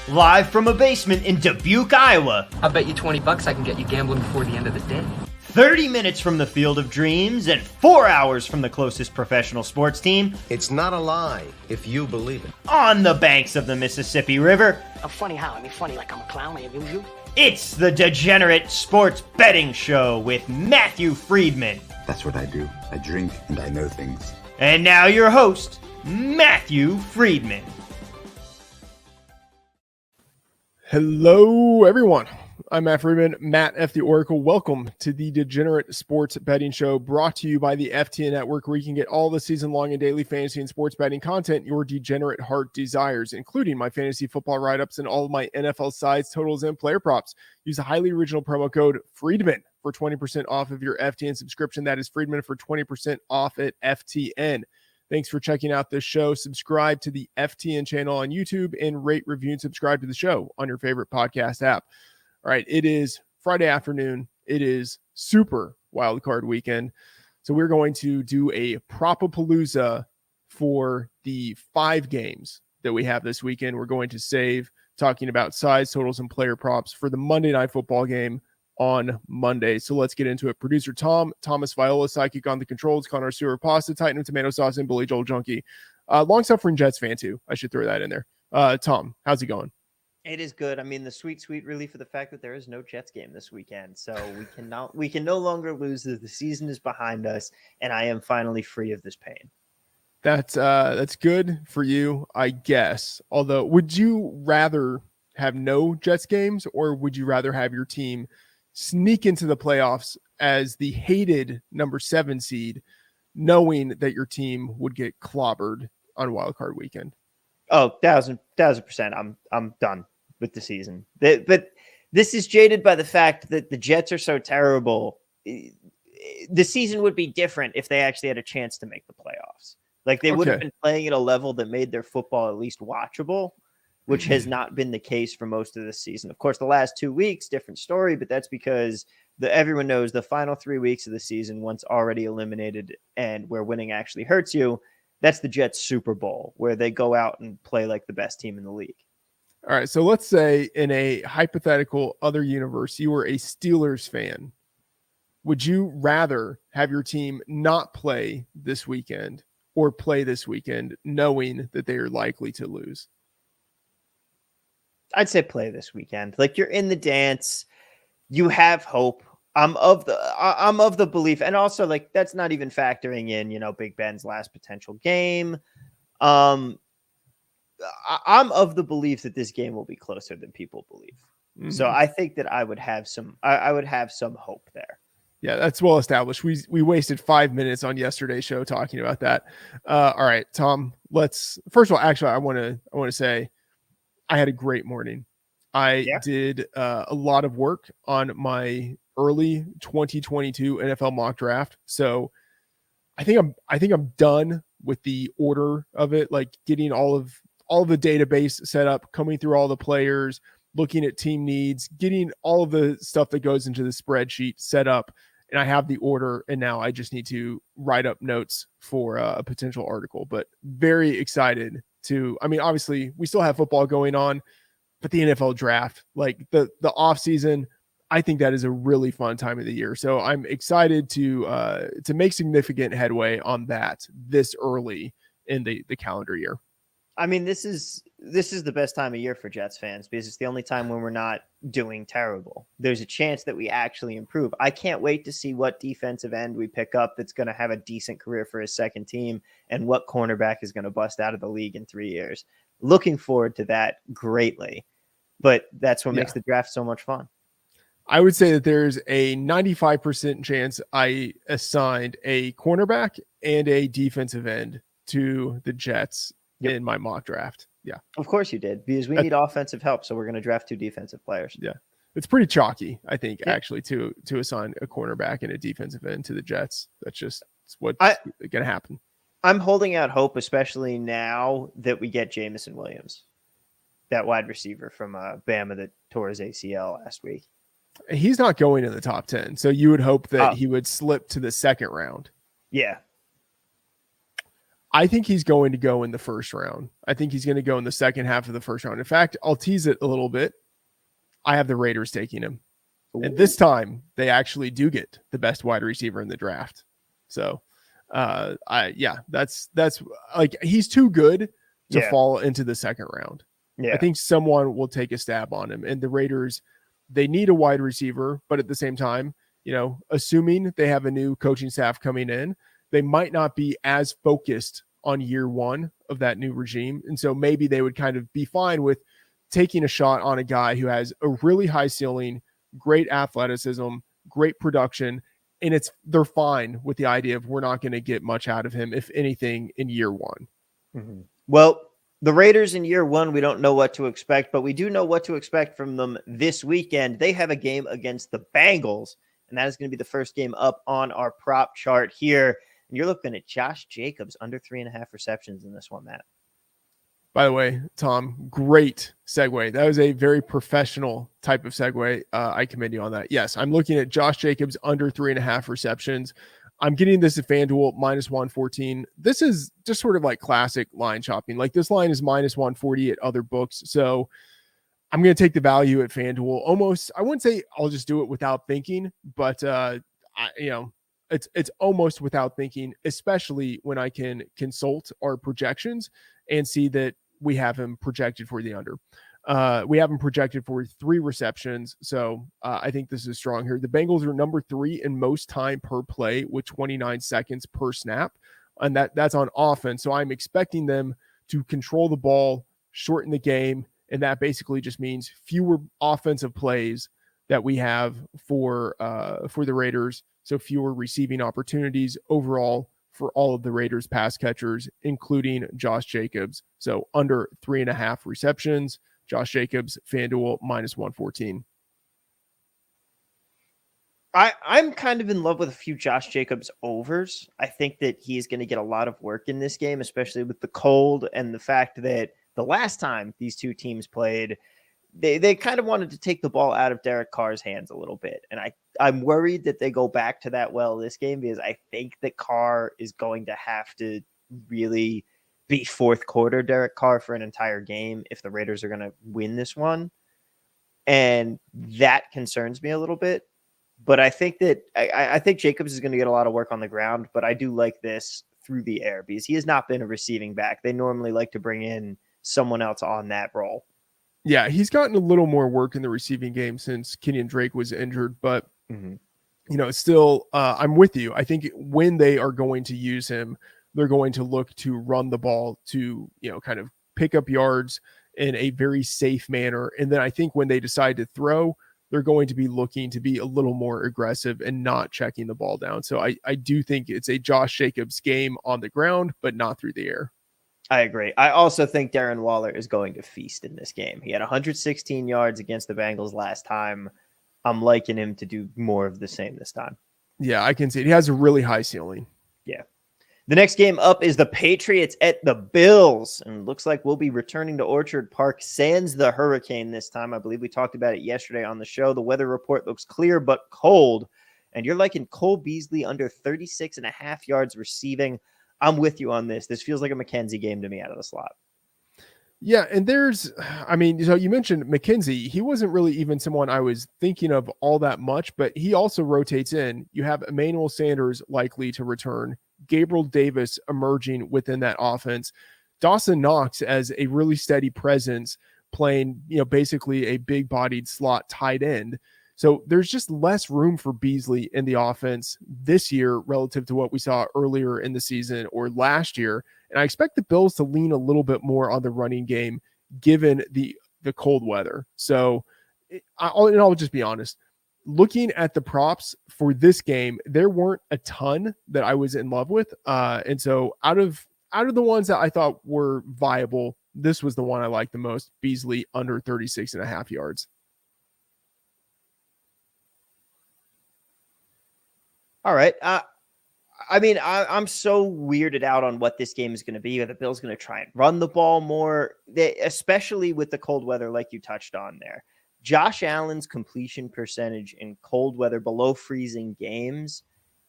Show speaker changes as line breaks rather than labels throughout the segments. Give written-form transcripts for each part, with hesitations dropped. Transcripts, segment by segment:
Live from a basement in Dubuque, Iowa.
I'll bet you $20 I can get you gambling before the end of the day.
30 minutes from the Field of Dreams and 4 hours from the closest professional sports team.
It's not a lie if you believe it.
On the banks of the Mississippi River.
I'm funny how? I mean funny like I'm a clown, I amuse you?
It's the Degenerate Sports Betting Show with Matthew Freedman.
That's what I do. I drink and I know things.
And now your host, Matthew Freedman.
Hello, everyone. I'm Matt Freedman, Matt F. the Oracle. Welcome to the Degenerate Sports Betting Show, brought to you by the FTN Network, where you can get all the season-long and daily fantasy and sports betting content your degenerate heart desires, including my fantasy football write-ups and all of my NFL sides, totals, and player props. Use the highly original promo code Freedman for 20% off of your FTN subscription. That is Freedman for 20% off at FTN. Thanks for checking out this show. Subscribe to the FTN channel on YouTube and rate, review, and subscribe to the show on your favorite podcast app. All right, it is Friday afternoon. It is Super Wildcard Weekend. So we're going to do a Propapalooza for the 5 games that we have this weekend. We're going to save talking about size, totals, and player props for the Monday Night Football game on Monday. So let's get into it. Producer Thomas Viola, psychic on the controls, Connor Sewer Pasta, Titan of Tomato Sauce, and Bully Joel Junkie. Long-suffering Jets fan, too. I should throw that in there. Tom, how's it going?
It is good. I mean, the sweet relief of the fact that there is no Jets game this weekend. So we can no longer lose. The season is behind us, and I am finally free of this pain.
That's good for you, I guess. Although, would you rather have no Jets games, or would you rather have your team sneak into the playoffs as the hated number 7 seed, knowing that your team would get clobbered on wildcard weekend?
Oh, 1,000%. I'm done with the season. But this is jaded by the fact that the Jets are so terrible. The season would be different if they actually had a chance to make the playoffs. Like they would have been playing at a level that made their football at least watchable, which has not been the case for most of the season. Of course, the last 2 weeks, different story, but that's because everyone knows the final 3 weeks of the season, once already eliminated and where winning actually hurts you, that's the Jets Super Bowl, where they go out and play like the best team in the league.
All right, so let's say in a hypothetical other universe, you were a Steelers fan. Would you rather have your team not play this weekend or play this weekend knowing that they are likely to lose?
I'd say play this weekend. Like, you're in the dance, you have hope. I'm of the belief, and also like that's not even factoring in, Big Ben's last potential game. I'm of the belief that this game will be closer than people believe. Mm-hmm. So I think that I would have some hope there.
Yeah, that's well established. We wasted 5 minutes on yesterday's show talking about that. All right, Tom, first of all, actually, I want to say I had a great morning. I did a lot of work on my early 2022 NFL mock draft. So I think I'm done with the order of it, like getting all of the database set up, coming through all the players, looking at team needs, getting all of the stuff that goes into the spreadsheet set up. And I have the order, and now I just need to write up notes for a potential article. But very excited obviously we still have football going on, but the NFL draft, like the off season, I think that is a really fun time of the year. So I'm excited to make significant headway on that this early in the calendar year.
I mean, this is the best time of year for Jets fans because it's the only time when we're not doing terrible. There's a chance that we actually improve. I can't wait to see what defensive end we pick up that's going to have a decent career for his second team and what cornerback is going to bust out of the league in 3 years. Looking forward to that greatly, but that's what makes the draft so much fun.
I would say that there's a 95% chance I assigned a cornerback and a defensive end to the Jets in my mock draft. Yeah.
Of course you did, because we need offensive help. So we're going to draft 2 defensive players.
Yeah. It's pretty chalky, I think, actually, to assign a cornerback and a defensive end to the Jets. That's what's going to happen.
I'm holding out hope, especially now that we get Jamison Williams, that wide receiver from Bama that tore his ACL last week.
He's not going in the top 10. So you would hope that he would slip to the second round.
Yeah.
I think he's going to go in the first round. I think he's going to go in the second half of the first round. In fact, I'll tease it a little bit. I have the Raiders taking him. And this time they actually do get the best wide receiver in the draft. So that's like, he's too good to fall into the second round. I think someone will take a stab on him, and the Raiders, they need a wide receiver, but at the same time, assuming they have a new coaching staff coming in, they might not be as focused on year one of that new regime. And so maybe they would kind of be fine with taking a shot on a guy who has a really high ceiling, great athleticism, great production. And they're fine with the idea of we're not going to get much out of him, if anything, in year one.
Mm-hmm. Well, the Raiders in year one, we don't know what to expect, but we do know what to expect from them this weekend. They have a game against the Bengals, and that is going to be the first game up on our prop chart here. And you're looking at Josh Jacobs under 3.5 receptions in this one, Matt.
By the way, Tom, great segue. That was a very professional type of segue. I commend you on that. Yes, I'm looking at Josh Jacobs under 3.5 receptions. I'm getting this at FanDuel -114. This is just sort of like classic line shopping. Like, this line is -140 at other books. So I'm going to take the value at FanDuel. Almost, I wouldn't say I'll just do it without thinking, but it's almost without thinking, especially when I can consult our projections and see that we have him projected for the under. We have him projected for 3 receptions. So I think this is strong here. The Bengals are number 3 in most time per play with 29 seconds per snap. And that's on offense. So I'm expecting them to control the ball, shorten the game. And that basically just means fewer offensive plays that we have for the Raiders. So fewer receiving opportunities overall for all of the Raiders pass catchers, including Josh Jacobs. So under 3.5 receptions, Josh Jacobs, FanDuel -114.
I'm kind of in love with a few Josh Jacobs overs. I think that he's going to get a lot of work in this game, especially with the cold and the fact that the last time these two teams played, they kind of wanted to take the ball out of Derek Carr's hands a little bit. And I'm worried that they go back to that this game, because I think that Carr is going to have to really be fourth quarter Derek Carr for an entire game if the Raiders are going to win this one. And that concerns me a little bit. But I think that I think Jacobs is going to get a lot of work on the ground, but I do like this through the air because he has not been a receiving back. They normally like to bring in someone else on that role.
Yeah, he's gotten a little more work in the receiving game since Kenyon Drake was injured, but still, I'm with you. I think when they are going to use him, they're going to look to run the ball to, kind of pick up yards in a very safe manner. And then I think when they decide to throw, they're going to be looking to be a little more aggressive and not checking the ball down. So I do think it's a Josh Jacobs game on the ground, but not through the air.
I agree. I also think Darren Waller is going to feast in this game. He had 116 yards against the Bengals last time. I'm liking him to do more of the same this time.
Yeah, I can see it. He has a really high ceiling.
Yeah. The next game up is the Patriots at the Bills. And it looks like we'll be returning to Orchard Park sans the hurricane this time. I believe we talked about it yesterday on the show. The weather report looks clear but cold. And you're liking Cole Beasley under 36.5 yards receiving. I'm with you on this. This feels like a McKenzie game to me out of the slot.
Yeah, and so you mentioned McKenzie. He wasn't really even someone I was thinking of all that much, but he also rotates in. You have Emmanuel Sanders likely to return, Gabriel Davis emerging within that offense, Dawson Knox as a really steady presence playing, basically a big-bodied slot tight end. So there's just less room for Beasley in the offense this year relative to what we saw earlier in the season or last year. And I expect the Bills to lean a little bit more on the running game given the cold weather. So I'll just be honest. Looking at the props for this game, there weren't a ton that I was in love with. And so out of the ones that I thought were viable, this was the one I liked the most, Beasley under 36.5 yards.
All right. I'm so weirded out on what this game is going to be. Are the Bills going to try and run the ball more, especially with the cold weather like you touched on there? Josh Allen's completion percentage in cold weather below freezing games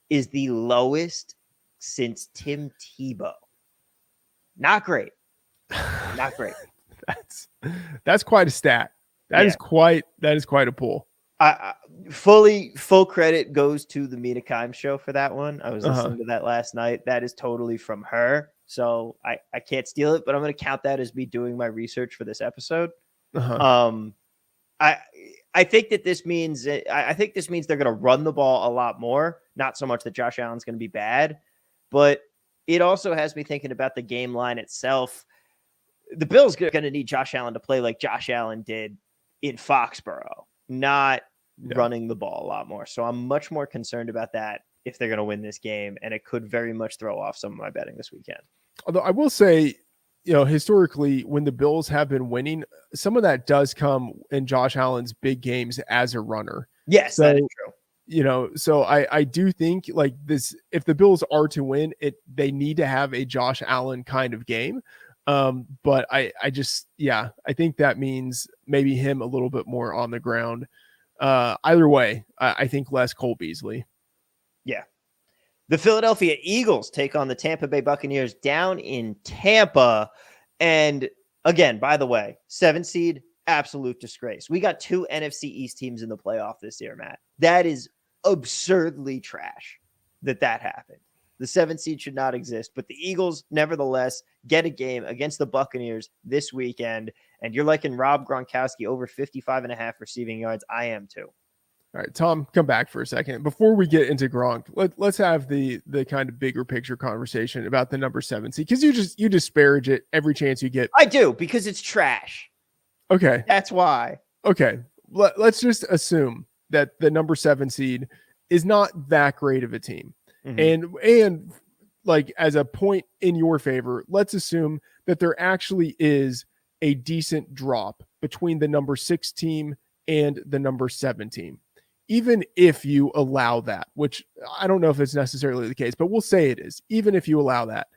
is the lowest since Tim Tebow. Not great. Not great.
That's quite a stat. That is quite a pull.
Full credit goes to the Mina Kimes show for that one. I was listening to that last night. That is totally from her. So I can't steal it, but I'm going to count that as me doing my research for this episode. I think that this means they're going to run the ball a lot more. Not so much that Josh Allen's going to be bad, but it also has me thinking about the game line itself. The Bills are going to need Josh Allen to play like Josh Allen did in Foxborough, not running the ball a lot more. So I'm much more concerned about that if they're going to win this game, and it could very much throw off some of my betting this weekend. Although
I will say, historically, when the Bills have been winning, some of that does come in Josh Allen's big games as a runner.
Yes, that is true.
So I do think like this, if the Bills are to win it, they need to have a Josh Allen kind of game. But I think that means maybe him a little bit more on the ground. Either way, I think less Cole Beasley.
Yeah. The Philadelphia Eagles take on the Tampa Bay Buccaneers down in Tampa. And again, by the way, 7 seed, absolute disgrace. We got 2 NFC East teams in the playoff this year, Matt. That is absurdly trash that happened. The 7 seed should not exist, but the Eagles, nevertheless, get a game against the Buccaneers this weekend. And you're liking Rob Gronkowski over 55.5 receiving yards. I am too.
All right, Tom, come back for a second. Before we get into Gronk, let's have the kind of bigger picture conversation about the number 7 seed, because you disparage it every chance you get.
I do, because it's trash.
Okay.
That's why.
Okay. Let's just assume that the number 7 seed is not that great of a team. Mm-hmm. And like as a point in your favor, let's assume that there actually is a decent drop between the number 6 team and the number 7 team. Even if you allow that, which I don't know if it's necessarily the case, but we'll say it is. Even if you allow that,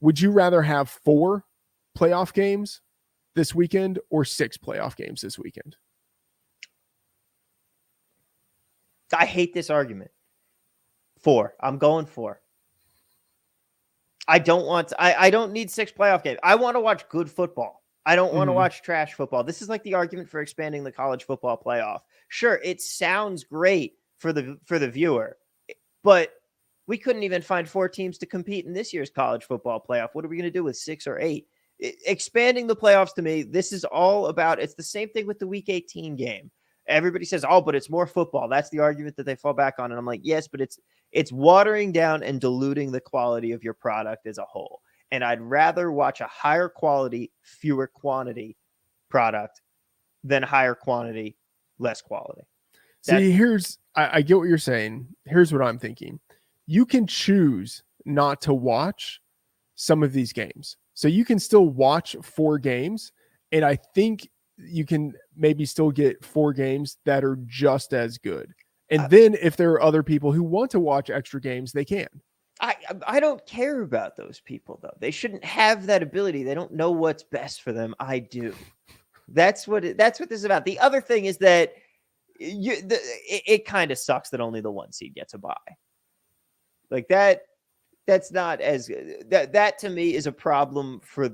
would you rather have 4 playoff games this weekend or 6 playoff games this weekend?
I hate this argument. 4. I'm going 4. I don't need 6 playoff games. I want to watch good football. I don't want to watch trash football. This is like the argument for expanding the college football playoff. Sure, it sounds great for the viewer, but we couldn't even find 4 teams to compete in this year's college football playoff. What are we going to do with 6 or 8? Expanding the playoffs, to me, this is all about, it's the same thing with the Week 18 game. Everybody says, oh, but it's more football. That's the argument that they fall back on. And I'm like, yes, but it's watering down and diluting the quality of your product as a whole. And I'd rather watch a higher quality, fewer quantity product than higher quantity, less quality.
See, I get what you're saying. Here's what I'm thinking. You can choose not to watch some of these games. So you can still watch 4 games. And I think you can maybe still get 4 games that are just as good. And then if there are other people who want to watch extra games, they can.
I don't care about those people, though. They shouldn't have that ability. They don't know what's best for them. I do. That's what this is about. The other thing is that it kind of sucks that only the 1 seed gets a bye. Like that's not as that to me is a problem for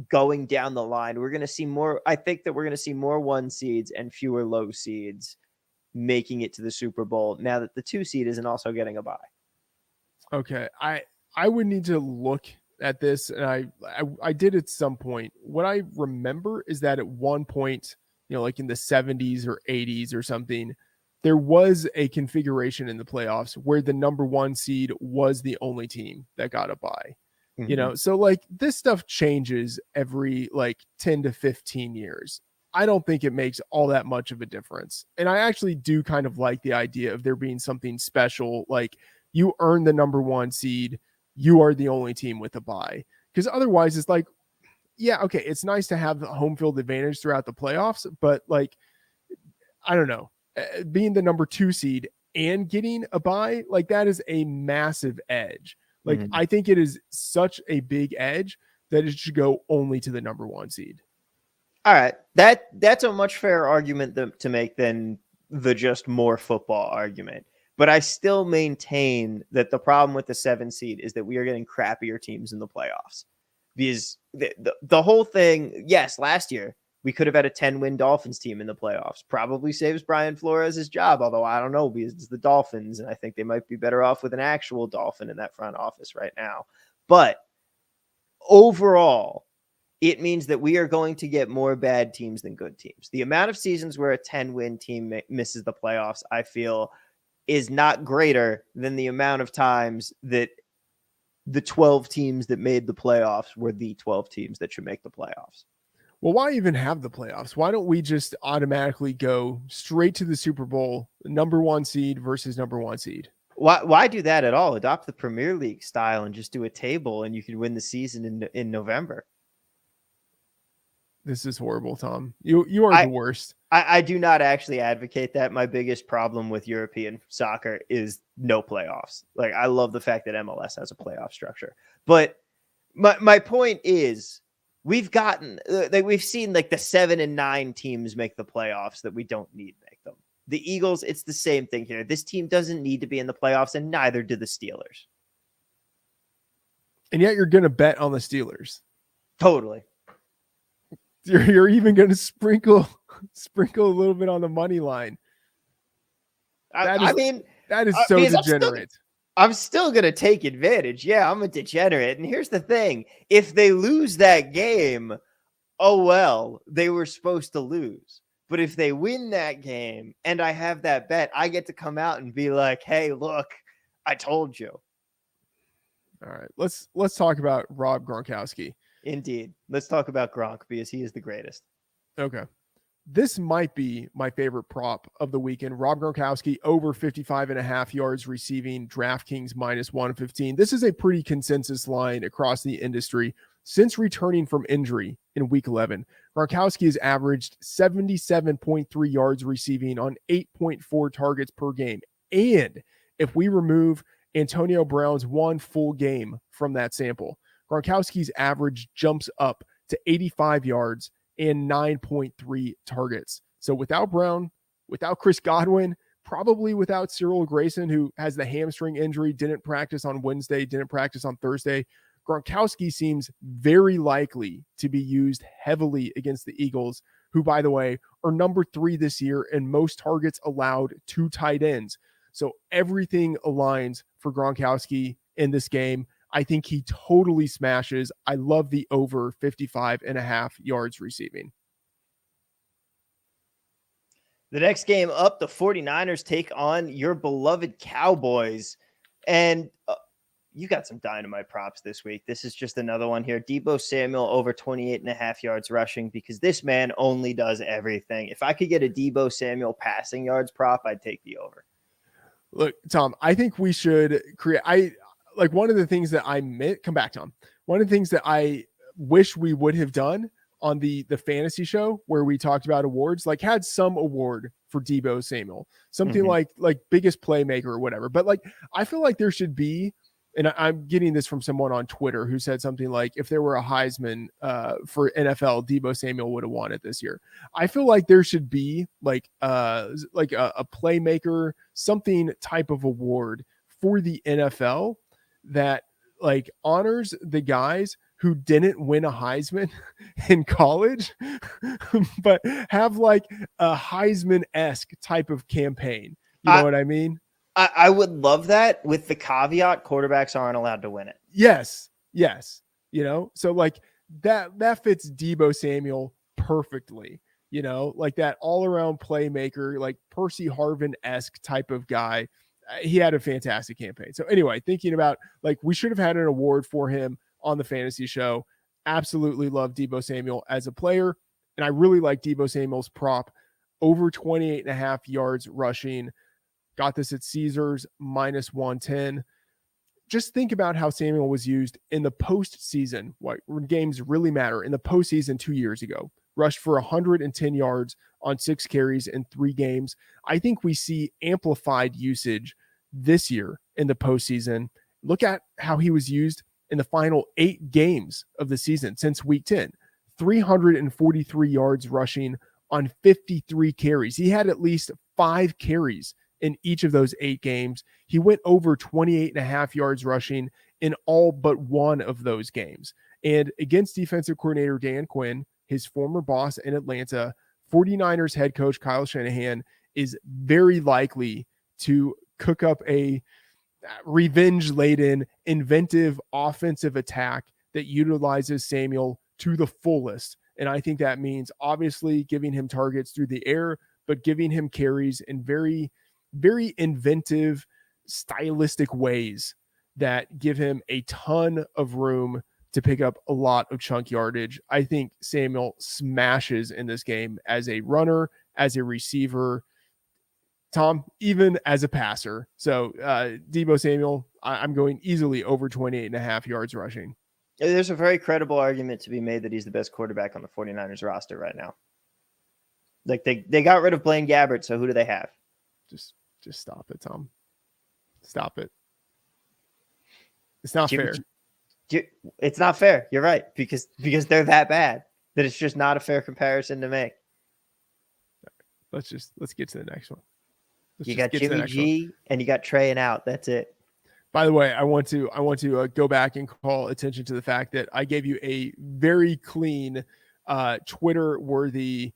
going down the line. We're going to see more. I think that we're going to see more 1 seeds and fewer low seeds making it to the Super Bowl now that the 2 seed isn't also getting a bye.
Okay. I would need to look at this, and I did at some point. What I remember is that at one point, like in the 70s or 80s or something, there was a configuration in the playoffs where the number 1 seed was the only team that got a bye. Mm-hmm. So like this stuff changes every like 10 to 15 years. I don't think it makes all that much of a difference. And I actually do kind of like the idea of there being something special, like you earn the number 1 seed, you are the only team with a bye. Because otherwise it's like, yeah, okay, it's nice to have the home field advantage throughout the playoffs, but like, I don't know, being the number 2 seed and getting a bye, like that is a massive edge. Like, I think it is such a big edge that it should go only to the number 1 seed.
All right. That's a much fairer argument to make than the just more football argument. But I still maintain that the problem with the 7 seed is that we are getting crappier teams in the playoffs. because the whole thing, yes, last year we could have had a 10-win Dolphins team in the playoffs. Probably saves Brian Flores his job, although I don't know, because it's the Dolphins, and I think they might be better off with an actual Dolphin in that front office right now. But overall, it means that we are going to get more bad teams than good teams. The amount of seasons where a 10-win team misses the playoffs, I feel, is not greater than the amount of times that the 12 teams that made the playoffs were the 12 teams that should make the playoffs.
Well, why even have the playoffs? Why don't we just automatically go straight to the Super Bowl, number 1 seed versus number 1 seed?
Why do that at all? Adopt the Premier League style and just do a table, and you can win the season in November.
This is horrible, Tom. You are the worst.
I do not actually advocate that. My biggest problem with European soccer is no playoffs. Like, I love the fact that MLS has a playoff structure. But my point is, we've seen like the 7 and 9 teams make the playoffs that we don't need make them. The Eagles, it's the same thing here. This team doesn't need to be in the playoffs, and neither do the Steelers.
And yet you're going to bet on the Steelers.
Totally.
You're even going to sprinkle a little bit on the money line. That is so degenerate.
I'm still going to take advantage. Yeah, I'm a degenerate. And here's the thing. If they lose that game, oh, well, they were supposed to lose. But if they win that game and I have that bet, I get to come out and be like, hey, look, I told you.
All right, let's talk about Rob Gronkowski.
Indeed. Let's talk about Gronk because he is the greatest.
Okay. This might be my favorite prop of the weekend. Rob Gronkowski over 55.5 yards receiving, DraftKings -115. This is a pretty consensus line across the industry. Since returning from injury in week 11, Gronkowski has averaged 77.3 yards receiving on 8.4 targets per game. And if we remove Antonio Brown's one full game from that sample, Gronkowski's average jumps up to 85 yards and 9.3 targets. So without Brown, without Chris Godwin, probably without Cyril Grayson, who has the hamstring injury, didn't practice on Wednesday, didn't practice on Thursday, Gronkowski seems very likely to be used heavily against the Eagles, who, by the way, are number 3 this year in most targets allowed to tight ends. So everything aligns for Gronkowski in this game. I think he totally smashes. I love the over 55.5 yards receiving.
The next game up, the 49ers take on your beloved Cowboys. And you got some dynamite props this week. This is just another one here. Deebo Samuel over 28.5 yards rushing, because this man only does everything. If I could get a Deebo Samuel passing yards prop, I'd take the over.
Look, Tom, I think we should create... one of the things that one of the things that I wish we would have done on the fantasy show where we talked about awards, like had some award for Deebo Samuel, something like biggest playmaker or whatever. But like, I feel like there should be, and I'm getting this from someone on Twitter who said something like, if there were a Heisman for NFL, Deebo Samuel would have won it this year. I feel like there should be like a playmaker, something type of award for the NFL that like honors the guys who didn't win a Heisman in college, but have like a Heisman-esque type of campaign. You know what I mean?
I would love that, with the caveat quarterbacks aren't allowed to win it.
Yes. You know, so like that fits Deebo Samuel perfectly, you know, like that all around playmaker, like Percy Harvin-esque type of guy. He had a fantastic campaign. So anyway, thinking about like, we should have had an award for him on the fantasy show. Absolutely love Deebo Samuel as a player. And I really like Deebo Samuel's prop over 28.5 yards rushing. Got this at Caesars -110. Just think about how Samuel was used in the postseason, when games really matter. In the postseason 2 years ago, rushed for 110 yards on 6 carries in 3 games. I think we see amplified usage this year in the postseason. Look at how he was used in the final 8 games of the season since week 10. 343 yards rushing on 53 carries. He had at least 5 carries in each of those 8 games. He went over 28.5 yards rushing in all but one of those games. And against defensive coordinator Dan Quinn, his former boss in Atlanta, 49ers head coach Kyle Shanahan is very likely to cook up a revenge-laden, inventive offensive attack that utilizes Samuel to the fullest. And I think that means obviously giving him targets through the air, but giving him carries in very, very inventive, stylistic ways that give him a ton of room to pick up a lot of chunk yardage. I think Samuel smashes in this game as a runner, as a receiver, Tom, even as a passer. So Deebo Samuel, I'm going easily over 28.5 yards rushing.
There's a very credible argument to be made that he's the best quarterback on the 49ers roster right now. Like they got rid of Blaine Gabbert, so who do they have?
Just stop it, Tom. Stop it. It's not fair.
It's not fair. You're right, because they're that bad that it's just not a fair comparison to make.
Let's get to the next one.
You got Jimmy G and you got Trey and out. That's it.
By the way, I want to go back and call attention to the fact that I gave you a very clean Twitter-worthy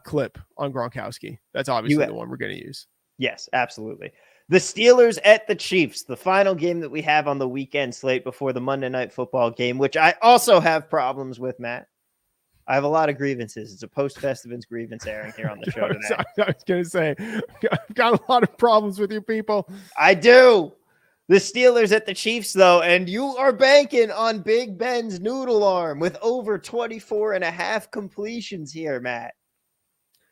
clip on Gronkowski. That's obviously the one we're going to use.
Yes, absolutely. The Steelers at the Chiefs, the final game that we have on the weekend slate before the Monday Night Football game, which I also have problems with, Matt. I have a lot of grievances. It's a post-Festivus grievance airing here on the show today.
I was going to say, I've got a lot of problems with you people.
I do. The Steelers at the Chiefs, though, and you are banking on Big Ben's noodle arm with over 24.5 completions here, Matt.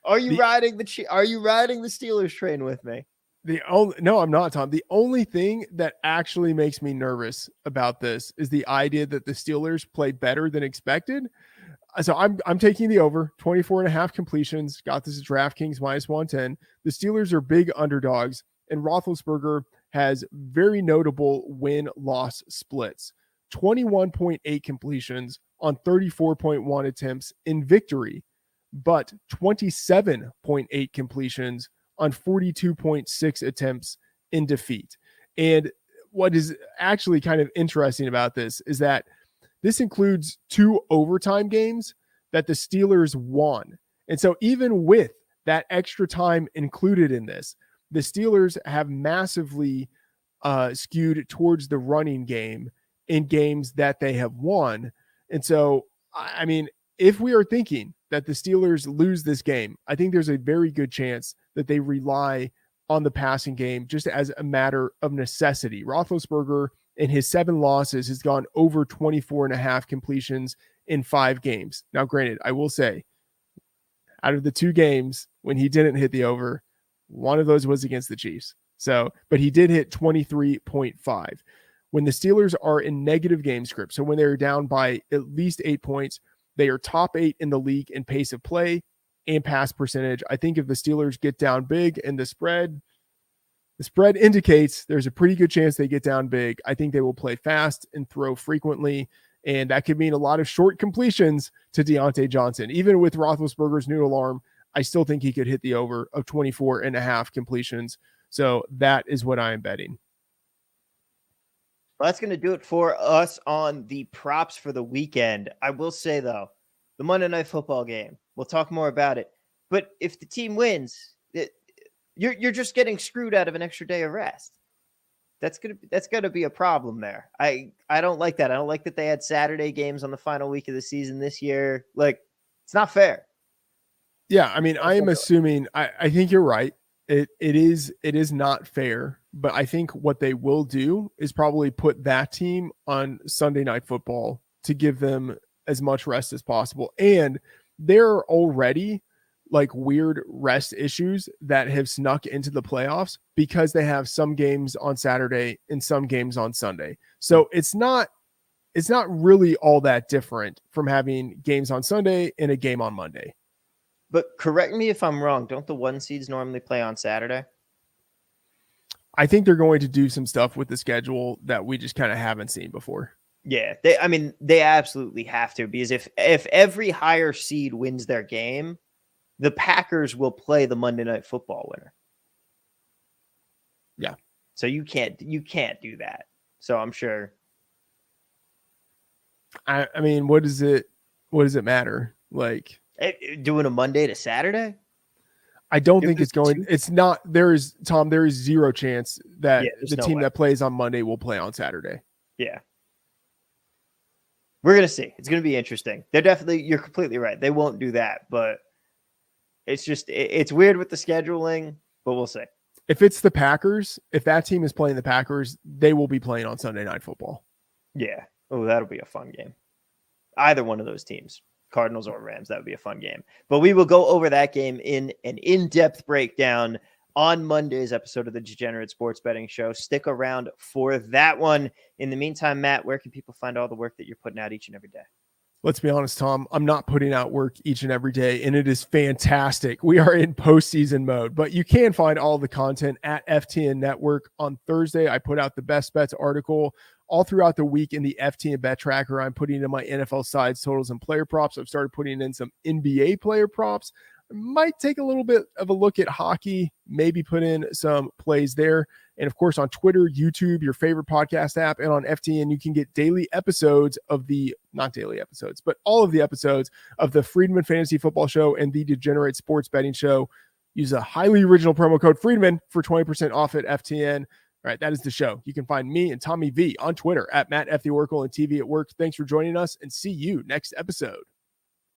Are you riding the Steelers train with me?
No, I'm not, Tom. The only thing that actually makes me nervous about this is the idea that the Steelers play better than expected. So I'm taking the over 24.5 completions. Got this at DraftKings -110. The Steelers are big underdogs, and Roethlisberger has very notable win-loss splits. 21.8 completions on 34.1 attempts in victory, but 27.8 completions on 42.6 attempts in defeat. And what is actually kind of interesting about this is that this includes 2 overtime games that the Steelers won. And so even with that extra time included in this, the Steelers have massively skewed towards the running game in games that they have won. And so, I mean, if we are thinking that the Steelers lose this game, I think there's a very good chance that they rely on the passing game just as a matter of necessity. Roethlisberger, in his 7 losses, has gone over 24.5 completions in 5 games. Now, granted, I will say, out of the 2 games when he didn't hit the over, one of those was against the Chiefs. So, but he did hit 23.5. When the Steelers are in negative game script, so when they're down by at least 8 points, they are top 8 in the league in pace of play and pass percentage. I think if the Steelers get down big and the spread indicates there's a pretty good chance they get down big, I think they will play fast and throw frequently. And that could mean a lot of short completions to Deontay Johnson. Even with Roethlisberger's noodle arm, I still think he could hit the over of 24.5 completions. So that is what I am betting.
Well, that's going to do it for us on the props for the weekend. I will say, though, the Monday Night Football game, we'll talk more about it. But if the team wins, you're just getting screwed out of an extra day of rest. That's gonna be a problem there. I don't like that. I don't like that they had Saturday games on the final week of the season this year. Like, it's not fair.
Yeah, I mean, I am assuming. I think you're right. It is not fair, but I think what they will do is probably put that team on Sunday Night Football to give them as much rest as possible. And there are already like weird rest issues that have snuck into the playoffs because they have some games on Saturday and some games on Sunday. So it's not really all that different from having games on Sunday and a game on Monday.
But correct me if I'm wrong. Don't the 1 seeds normally play on Saturday?
I think they're going to do some stuff with the schedule that we just kind of haven't seen before.
Yeah, they absolutely have to, because if every higher seed wins their game, the Packers will play the Monday Night Football winner.
Yeah.
So you can't do that. So I'm sure.
I mean, what does it matter? Like,
Doing a Monday to Saturday?
I don't think it's going. It's not. There is zero chance that
there's
the
no
team
way.
that plays on Monday will play on Saturday.
Yeah. We're going to see. It's going to be interesting. You're completely right. They won't do that, but it's weird with the scheduling, but we'll see.
If it's the Packers, if that team is playing the Packers, they will be playing on Sunday Night Football.
Yeah. Oh, that'll be a fun game. Either one of those teams, Cardinals or Rams, that would be a fun game. But we will go over that game in an in-depth breakdown on Monday's episode of the Degenerate Sports Betting Show. Stick around for that one. In the meantime, Matt, where can people find all the work that you're putting out each and every day?
Let's be honest, Tom, I'm not putting out work each and every day, and it is fantastic. We are in postseason mode, but you can find all the content at FTN Network. On Thursday, I put out the Best Bets article. All throughout the week in the FTN Bet Tracker, I'm putting in my NFL sides, totals, and player props. I've started putting in some NBA player props. I might take a little bit of a look at hockey, maybe put in some plays there. And of course, on Twitter, YouTube, your favorite podcast app, and on FTN, you can get daily episodes of not daily episodes, but all of the episodes of the Freedman Fantasy Football Show and the Degenerate Sports Betting Show. Use a highly original promo code Freedman for 20% off at FTN. All right, that is the show. You can find me and Tommy V on Twitter at Matt F. The Oracle and TV at Work. Thanks for joining us, and see you next episode.